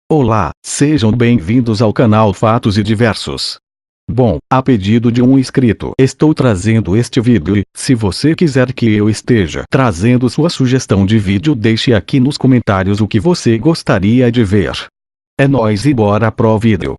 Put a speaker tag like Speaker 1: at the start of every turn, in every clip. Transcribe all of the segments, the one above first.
Speaker 1: Olá, sejam bem-vindos ao canal Fatos e Diversos. Bom, a pedido de um inscrito, estou trazendo este vídeo e, se você quiser que eu esteja trazendo sua sugestão de vídeo, deixe aqui nos comentários o que você gostaria de ver. É nóis e bora pro vídeo.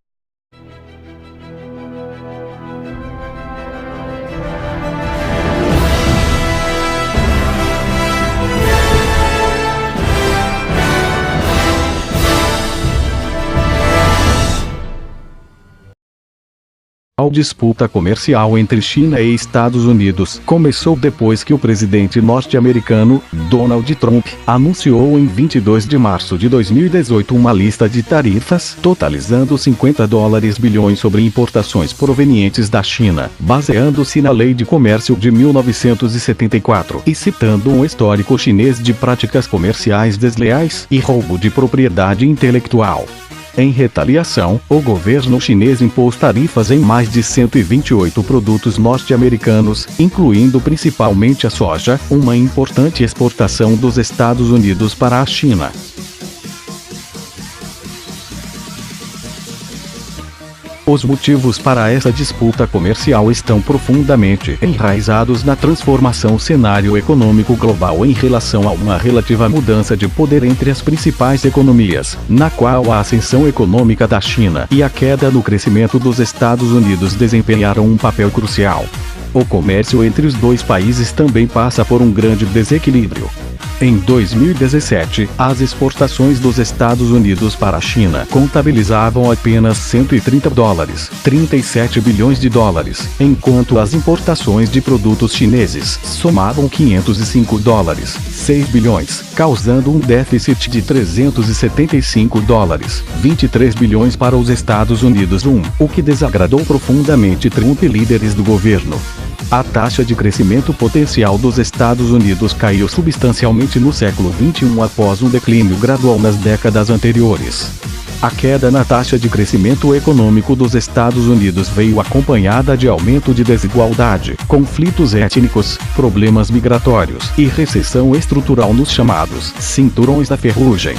Speaker 1: A disputa comercial entre China e Estados Unidos começou depois que o presidente norte-americano, Donald Trump, anunciou em 22 de março de 2018 uma lista de tarifas totalizando $50 bilhões sobre importações provenientes da China, baseando-se na Lei de Comércio de 1974 e citando um histórico chinês de práticas comerciais desleais e roubo de propriedade intelectual. Em retaliação, o governo chinês impôs tarifas em mais de 128 produtos norte-americanos, incluindo principalmente a soja, uma importante exportação dos Estados Unidos para a China. Os motivos para essa disputa comercial estão profundamente enraizados na transformação cenário econômico global em relação a uma relativa mudança de poder entre as principais economias, na qual a ascensão econômica da China e a queda no crescimento dos Estados Unidos desempenharam um papel crucial. O comércio entre os dois países também passa por um grande desequilíbrio. Em 2017, as exportações dos Estados Unidos para a China contabilizavam apenas $130,37 bilhões, enquanto as importações de produtos chineses somavam $505,6 bilhões, causando um déficit de $375,23 bilhões para os Estados Unidos, o que desagradou profundamente Trump e líderes do governo. A taxa de crescimento potencial dos Estados Unidos caiu substancialmente no século XXI após um declínio gradual nas décadas anteriores. A queda na taxa de crescimento econômico dos Estados Unidos veio acompanhada de aumento de desigualdade, conflitos étnicos, problemas migratórios e recessão estrutural nos chamados cinturões da ferrugem.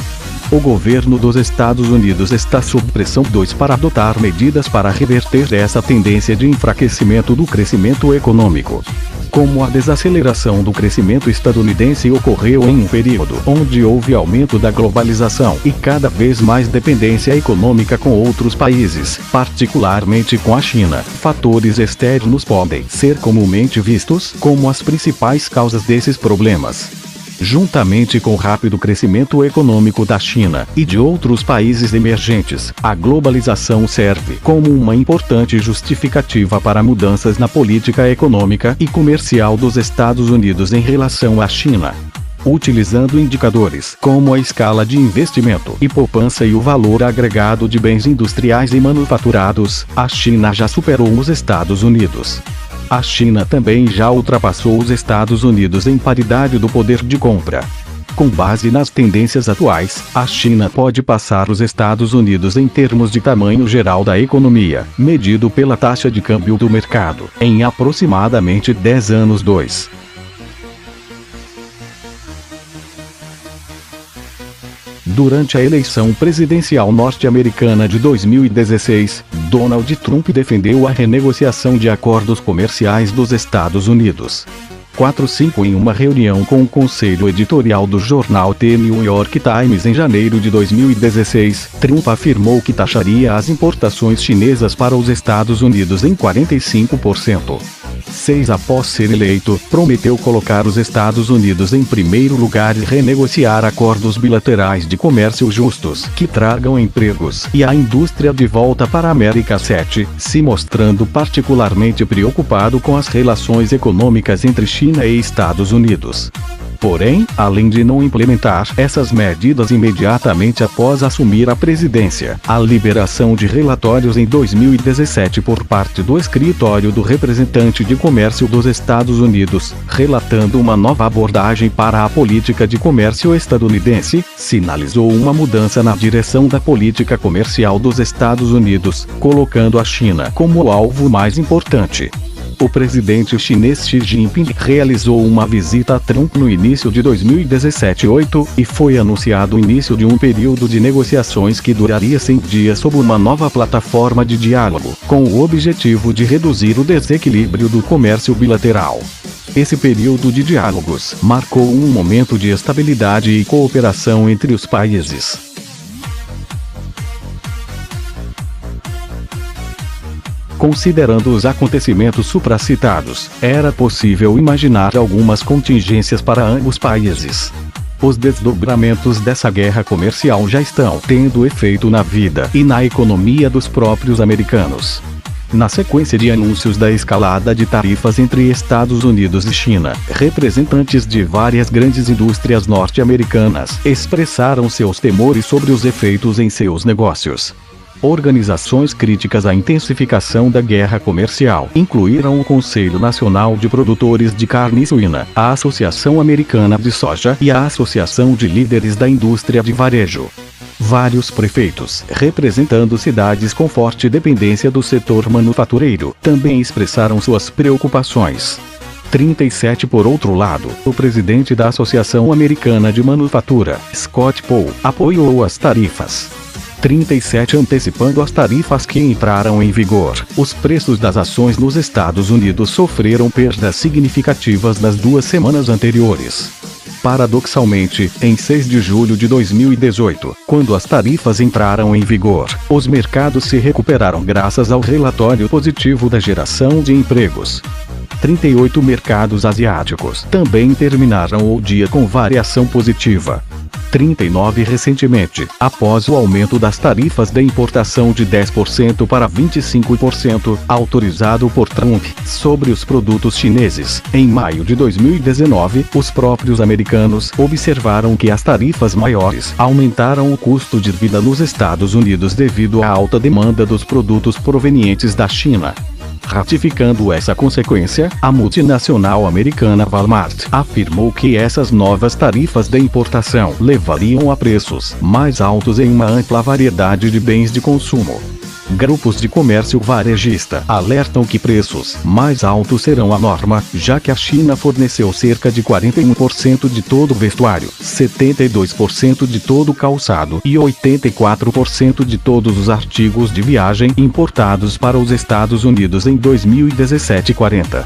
Speaker 1: O governo dos Estados Unidos está sob pressão para adotar medidas para reverter essa tendência de enfraquecimento do crescimento econômico. Como a desaceleração do crescimento estadunidense ocorreu em um período onde houve aumento da globalização e cada vez mais dependência econômica com outros países, particularmente com a China, fatores externos podem ser comumente vistos como as principais causas desses problemas. Juntamente com o rápido crescimento econômico da China e de outros países emergentes, a globalização serve como uma importante justificativa para mudanças na política econômica e comercial dos Estados Unidos em relação à China. Utilizando indicadores como a escala de investimento e poupança e o valor agregado de bens industriais e manufaturados, a China já superou os Estados Unidos. A China também já ultrapassou os Estados Unidos em paridade do poder de compra. Com base nas tendências atuais, a China pode passar os Estados Unidos em termos de tamanho geral da economia, medido pela taxa de câmbio do mercado, em aproximadamente 10 anos. Durante a eleição presidencial norte-americana de 2016, Donald Trump defendeu a renegociação de acordos comerciais dos Estados Unidos. Em uma reunião com o conselho editorial do jornal The New York Times em janeiro de 2016, Trump afirmou que taxaria as importações chinesas para os Estados Unidos em 45%. Após ser eleito, prometeu colocar os Estados Unidos em primeiro lugar e renegociar acordos bilaterais de comércio justos que tragam empregos e a indústria de volta para a América. Se mostrando particularmente preocupado com as relações econômicas entre China e Estados Unidos. Porém, além de não implementar essas medidas imediatamente após assumir a presidência, a liberação de relatórios em 2017 por parte do Escritório do Representante de Comércio dos Estados Unidos, relatando uma nova abordagem para a política de comércio estadunidense, sinalizou uma mudança na direção da política comercial dos Estados Unidos, colocando a China como o alvo mais importante. o presidente chinês Xi Jinping realizou uma visita a Trump no início de 2017, e foi anunciado o início de um período de negociações que duraria 100 dias sob uma nova plataforma de diálogo, com o objetivo de reduzir o desequilíbrio do comércio bilateral. Esse período de diálogos marcou um momento de estabilidade e cooperação entre os países. Considerando os acontecimentos supracitados, era possível imaginar algumas contingências para ambos países. Os desdobramentos dessa guerra comercial já estão tendo efeito na vida e na economia dos próprios americanos. Na sequência de anúncios da escalada de tarifas entre Estados Unidos e China, representantes de várias grandes indústrias norte-americanas expressaram seus temores sobre os efeitos em seus negócios. Organizações críticas à intensificação da guerra comercial incluíram o Conselho Nacional de Produtores de Carne Suína, a Associação Americana de Soja e a Associação de Líderes da Indústria de Varejo. Vários prefeitos, representando cidades com forte dependência do setor manufatureiro, também expressaram suas preocupações. 37 Por outro lado, o presidente da Associação Americana de Manufatura, Scott Paul, apoiou as tarifas. 37 Antecipando as tarifas que entraram em vigor, os preços das ações nos Estados Unidos sofreram perdas significativas nas 2 semanas anteriores. Paradoxalmente, em 6 de julho de 2018, quando as tarifas entraram em vigor, os mercados se recuperaram graças ao relatório positivo da geração de empregos. 38 Mercados asiáticos também terminaram o dia com variação positiva. 39 Recentemente, após o aumento das tarifas de importação de 10% para 25%, autorizado por Trump, sobre os produtos chineses, em maio de 2019, os próprios americanos observaram que as tarifas maiores aumentaram o custo de vida nos Estados Unidos devido à alta demanda dos produtos provenientes da China. Ratificando essa consequência, a multinacional americana Walmart afirmou que essas novas tarifas de importação levariam a preços mais altos em uma ampla variedade de bens de consumo. Grupos de comércio varejista alertam que preços mais altos serão a norma, já que a China forneceu cerca de 41% de todo o vestuário, 72% de todo o calçado e 84% de todos os artigos de viagem importados para os Estados Unidos em 2017-40.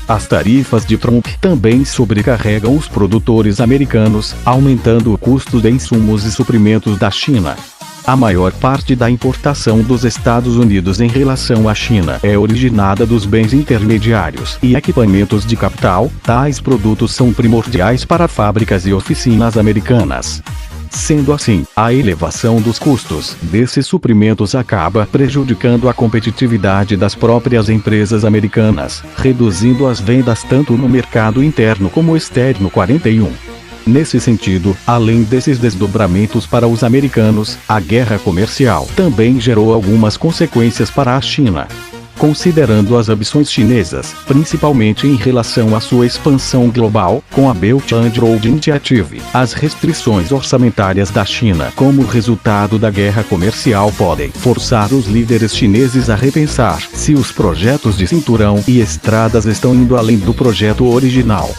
Speaker 1: As tarifas de Trump também sobrecarregam os produtores americanos, aumentando o custo de insumos e suprimentos da China. A maior parte da importação dos Estados Unidos em relação à China é originada dos bens intermediários e equipamentos de capital. Tais produtos são primordiais para fábricas e oficinas americanas. Sendo assim, a elevação dos custos desses suprimentos acaba prejudicando a competitividade das próprias empresas americanas, reduzindo as vendas tanto no mercado interno como externo. 41. Nesse sentido, além desses desdobramentos para os americanos, a guerra comercial também gerou algumas consequências para a China. Considerando as ambições chinesas, principalmente em relação à sua expansão global, com a Belt and Road Initiative, as restrições orçamentárias da China como resultado da guerra comercial podem forçar os líderes chineses a repensar se os projetos de cinturão e estradas estão indo além do projeto original.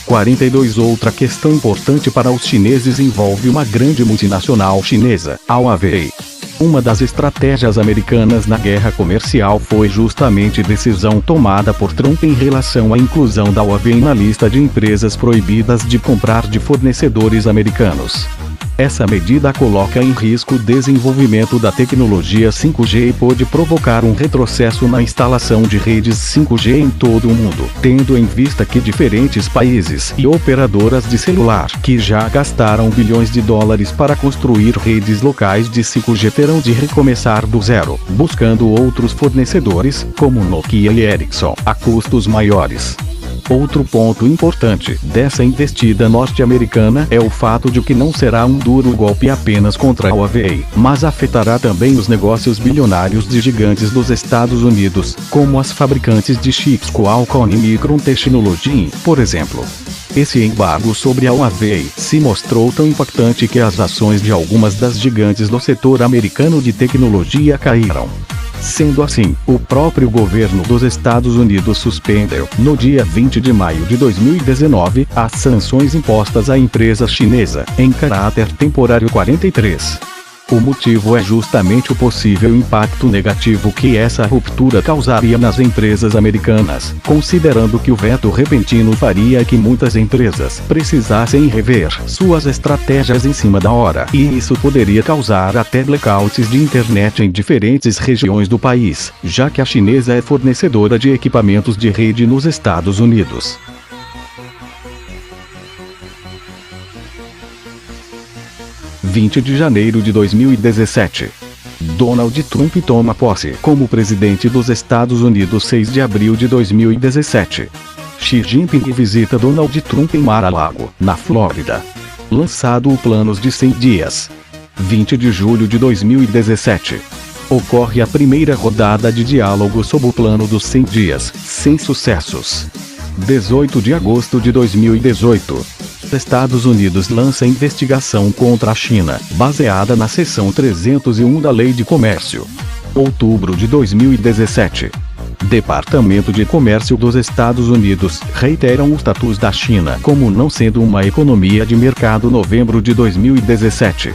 Speaker 1: 42 Outra questão importante para os chineses envolve uma grande multinacional chinesa, a Huawei. Uma das estratégias americanas na guerra comercial foi justamente a decisão tomada por Trump em relação à inclusão da Huawei na lista de empresas proibidas de comprar de fornecedores americanos. Essa medida coloca em risco o desenvolvimento da tecnologia 5G e pode provocar um retrocesso na instalação de redes 5G em todo o mundo, tendo em vista que diferentes países e operadoras de celular que já gastaram bilhões de dólares para construir redes locais de 5G terão de recomeçar do zero, buscando outros fornecedores, como Nokia e Ericsson, a custos maiores. Outro ponto importante dessa investida norte-americana é o fato de que não será um duro golpe apenas contra a Huawei, mas afetará também os negócios bilionários de gigantes dos Estados Unidos, como as fabricantes de chips Qualcomm e Micron Technology, por exemplo. Esse embargo sobre a Huawei se mostrou tão impactante que as ações de algumas das gigantes do setor americano de tecnologia caíram. Sendo assim, o próprio governo dos Estados Unidos suspendeu, no dia 20 de maio de 2019, as sanções impostas à empresa chinesa, em caráter temporário 43. O motivo é justamente o possível impacto negativo que essa ruptura causaria nas empresas americanas, considerando que o veto repentino faria que muitas empresas precisassem rever suas estratégias em cima da hora, e isso poderia causar até blackouts de internet em diferentes regiões do país, já que a chinesa é fornecedora de equipamentos de rede nos Estados Unidos. – 20 de janeiro de 2017. Donald Trump toma posse como presidente dos Estados Unidos 6 de abril de 2017. Xi Jinping visita Donald Trump em Mar-a-Lago, na Flórida. Lançado o Planos de 100 dias. 20 de julho de 2017. Ocorre a primeira rodada de diálogo sob o Plano dos 100 dias, sem sucessos. 18 de agosto de 2018. Estados Unidos lança investigação contra a China, baseada na seção 301 da Lei de Comércio. Outubro de 2017. Departamento de Comércio dos Estados Unidos reiteram o status da China como não sendo uma economia de mercado. Novembro de 2017.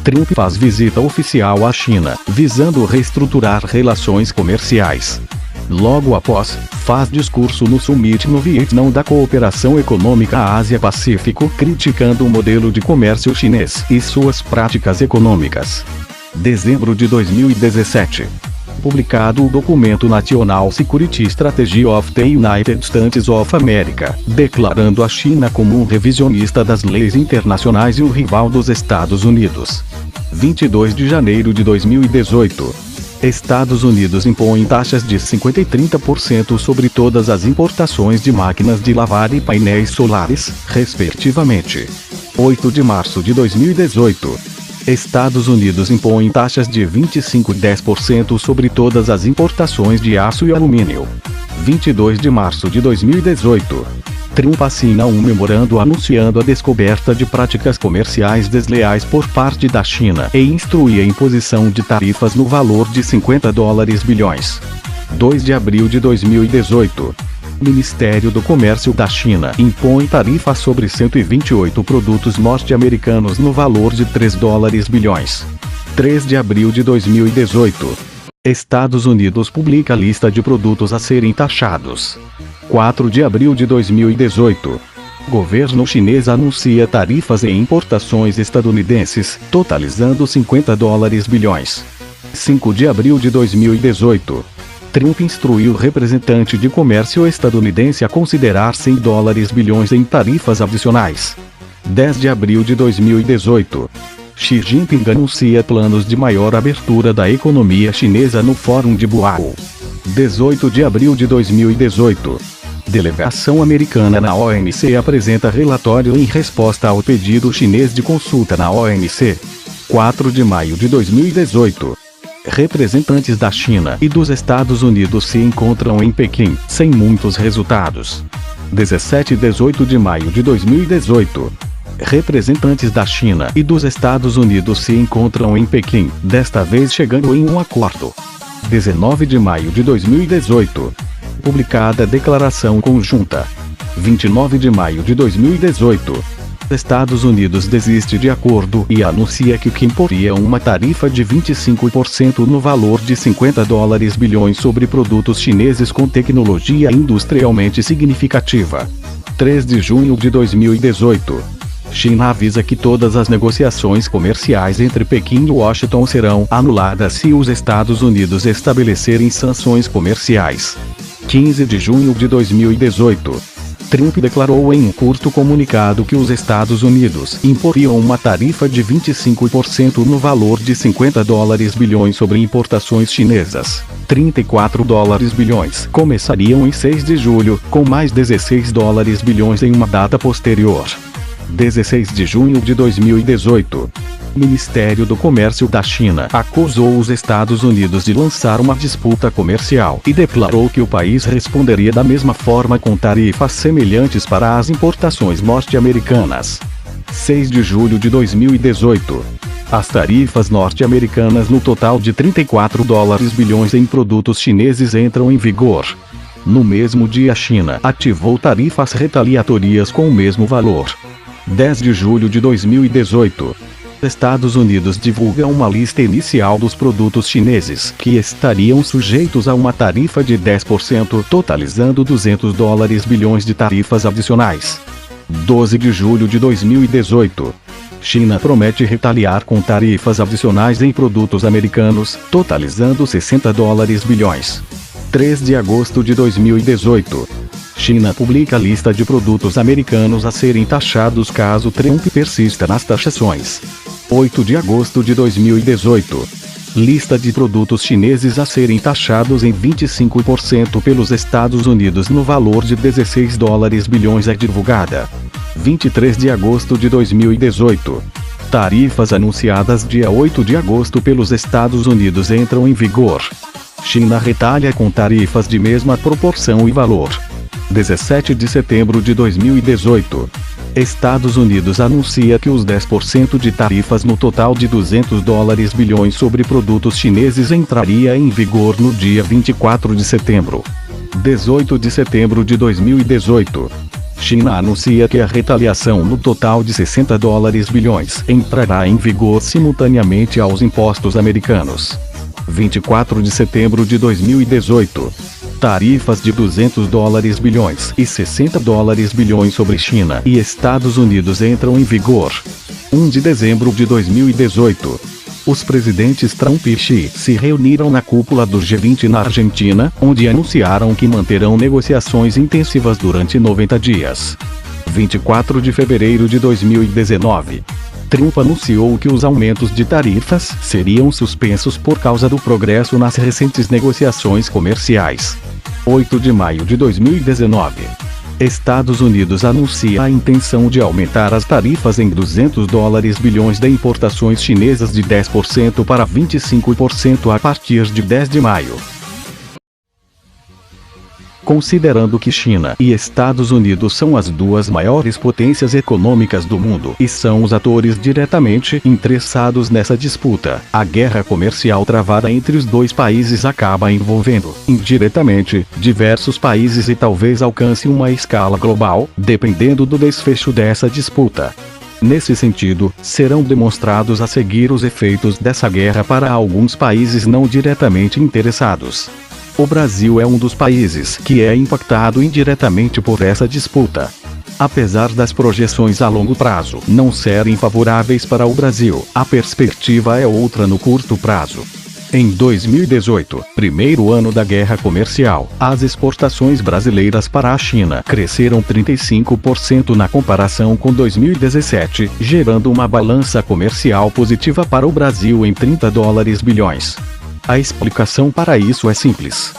Speaker 1: Trump faz visita oficial à China, visando reestruturar relações comerciais. Logo após, faz discurso no Summit no Vietnã da Cooperação Econômica Ásia-Pacífico, criticando o modelo de comércio chinês e suas práticas econômicas. Dezembro de 2017. Publicado o documento National Security Strategy of the United States of America, declarando a China como um revisionista das leis internacionais e um rival dos Estados Unidos. 22 de janeiro de 2018. Estados Unidos impõem taxas de 50% e 30% sobre todas as importações de máquinas de lavar e painéis solares, respectivamente. 8 de março de 2018. Estados Unidos impõem taxas de 25% e 10% sobre todas as importações de aço e alumínio. 22 de março de 2018. Trump assina um memorando anunciando a descoberta de práticas comerciais desleais por parte da China e instrui a imposição de tarifas no valor de $50 bilhões. 2 de abril de 2018. Ministério do Comércio da China impõe tarifa sobre 128 produtos norte-americanos no valor de $3 bilhões. 3 de abril de 2018. Estados Unidos publica lista de produtos a serem taxados. 4 de abril de 2018. Governo chinês anuncia tarifas em importações estadunidenses, totalizando $50 bilhões. 5 de abril de 2018. Trump instruiu o representante de comércio estadunidense a considerar $100 bilhões em tarifas adicionais. 10 de abril de 2018. Xi Jinping anuncia planos de maior abertura da economia chinesa no Fórum de Boao. 18 de abril de 2018. Delegação americana na OMC apresenta relatório em resposta ao pedido chinês de consulta na OMC. 4 de maio de 2018. Representantes da China e dos Estados Unidos se encontram em Pequim, sem muitos resultados. 17 e 18 de maio de 2018. Representantes da China e dos Estados Unidos se encontram em Pequim, desta vez chegando em um acordo. 19 de maio de 2018. Publicada Declaração Conjunta. 29 de maio de 2018. Estados Unidos desiste de acordo e anuncia que imporia uma tarifa de 25% no valor de $50 bilhões sobre produtos chineses com tecnologia industrialmente significativa. 3 de junho de 2018. China avisa que todas as negociações comerciais entre Pequim e Washington serão anuladas se os Estados Unidos estabelecerem sanções comerciais. 15 de junho de 2018. Trump declarou em um curto comunicado que os Estados Unidos imporiam uma tarifa de 25% no valor de $50 bilhões sobre importações chinesas. $34 bilhões começariam em 6 de julho, com mais $16 bilhões em uma data posterior. 16 de junho de 2018. Ministério do Comércio da China acusou os Estados Unidos de lançar uma disputa comercial e declarou que o país responderia da mesma forma com tarifas semelhantes para as importações norte-americanas. 6 de julho de 2018. As tarifas norte-americanas no total de 34 dólares bilhões em produtos chineses entram em vigor. No mesmo dia, a China ativou tarifas retaliatórias com o mesmo valor. 10 de julho de 2018. Estados Unidos divulga uma lista inicial dos produtos chineses que estariam sujeitos a uma tarifa de 10%, totalizando 200 dólares bilhões de tarifas adicionais. 12 de julho de 2018. China promete retaliar com tarifas adicionais em produtos americanos, totalizando 60 dólares bilhões. 3 de agosto de 2018. China publica a lista de produtos americanos a serem taxados caso Trump persista nas taxações. 8 de agosto de 2018. Lista de produtos chineses a serem taxados em 25% pelos Estados Unidos no valor de 16 dólares bilhões é divulgada. 23 de agosto de 2018. Tarifas anunciadas dia 8 de agosto pelos Estados Unidos entram em vigor. China retalha com tarifas de mesma proporção e valor. 17 de setembro de 2018. Estados Unidos anuncia que os 10% de tarifas no total de 200 dólares bilhões sobre produtos chineses entraria em vigor no dia 24 de setembro. 18 de setembro de 2018. China anuncia que a retaliação no total de 60 dólares bilhões entrará em vigor simultaneamente aos impostos americanos. 24 de setembro de 2018. Tarifas de 200 dólares bilhões e 60 dólares bilhões sobre China e Estados Unidos entram em vigor. 1 de dezembro de 2018. Os presidentes Trump e Xi se reuniram na cúpula do G20 na Argentina, onde anunciaram que manterão negociações intensivas durante 90 dias. 24 de fevereiro de 2019. Trump anunciou que os aumentos de tarifas seriam suspensos por causa do progresso nas recentes negociações comerciais. 8 de maio de 2019. Estados Unidos anuncia a intenção de aumentar as tarifas em 200 dólares bilhões de importações chinesas de 10% para 25% a partir de 10 de maio. Considerando que China e Estados Unidos são as duas maiores potências econômicas do mundo e são os atores diretamente interessados nessa disputa, a guerra comercial travada entre os dois países acaba envolvendo, indiretamente, diversos países e talvez alcance uma escala global, dependendo do desfecho dessa disputa. Nesse sentido, serão demonstrados a seguir os efeitos dessa guerra para alguns países não diretamente interessados. O Brasil é um dos países que é impactado indiretamente por essa disputa. Apesar das projeções a longo prazo não serem favoráveis para o Brasil, a perspectiva é outra no curto prazo. Em 2018, primeiro ano da guerra comercial, as exportações brasileiras para a China cresceram 35% na comparação com 2017, gerando uma balança comercial positiva para o Brasil em 30 dólares bilhões. A explicação para isso é simples.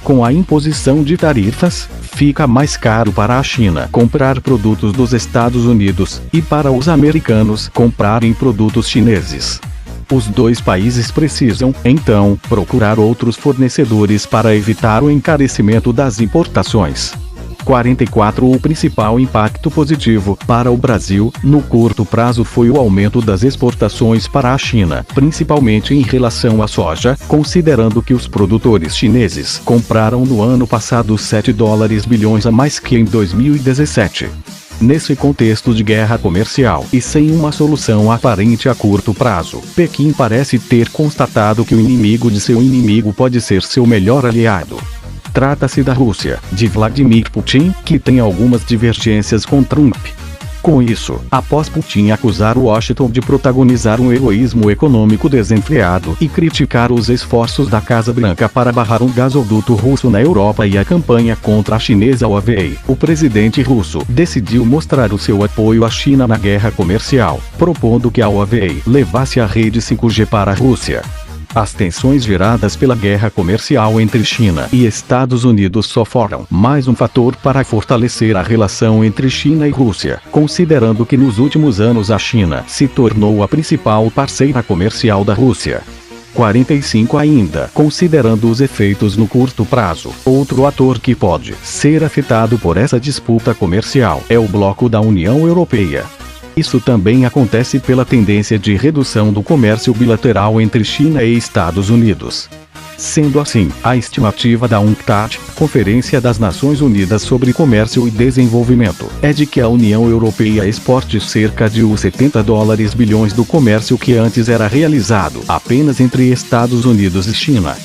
Speaker 1: Com a imposição de tarifas, fica mais caro para a China comprar produtos dos Estados Unidos, e para os americanos comprarem produtos chineses. Os dois países precisam, então, procurar outros fornecedores para evitar o encarecimento das importações. 44 O principal impacto positivo para o Brasil, no curto prazo foi o aumento das exportações para a China, principalmente em relação à soja, considerando que os produtores chineses compraram no ano passado 7 dólares bilhões a mais que em 2017. Nesse contexto de guerra comercial e sem uma solução aparente a curto prazo, Pequim parece ter constatado que o inimigo de seu inimigo pode ser seu melhor aliado. Trata-se da Rússia, de Vladimir Putin, que tem algumas divergências com Trump. Com isso, após Putin acusar Washington de protagonizar um egoísmo econômico desenfreado e criticar os esforços da Casa Branca para barrar um gasoduto russo na Europa e a campanha contra a chinesa Huawei, o presidente russo decidiu mostrar o seu apoio à China na guerra comercial, propondo que a Huawei levasse a rede 5G para a Rússia. As tensões geradas pela guerra comercial entre China e Estados Unidos só foram mais um fator para fortalecer a relação entre China e Rússia, considerando que nos últimos anos a China se tornou a principal parceira comercial da Rússia. 45 Ainda considerando os efeitos no curto prazo, outro ator que pode ser afetado por essa disputa comercial é o bloco da União Europeia. Isso também acontece pela tendência de redução do comércio bilateral entre China e Estados Unidos. Sendo assim, a estimativa da UNCTAD, Conferência das Nações Unidas sobre Comércio e Desenvolvimento, é de que a União Europeia exporte cerca de US$ 70 bilhões do comércio que antes era realizado apenas entre Estados Unidos e China.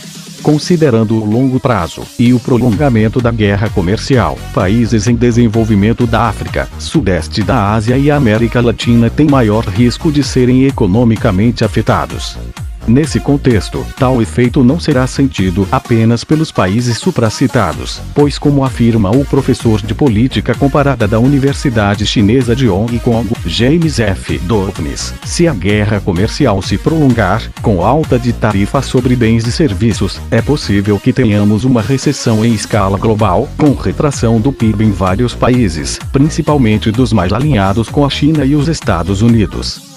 Speaker 1: Considerando o longo prazo e o prolongamento da guerra comercial, países em desenvolvimento da África, Sudeste da Ásia e América Latina têm maior risco de serem economicamente afetados. Nesse contexto, tal efeito não será sentido apenas pelos países supracitados, pois, como afirma o professor de política comparada da Universidade Chinesa de Hong Kong, James F. Downes, se a guerra comercial se prolongar, com alta de tarifa sobre bens e serviços, é possível que tenhamos uma recessão em escala global, com retração do PIB em vários países, principalmente dos mais alinhados com a China e os Estados Unidos.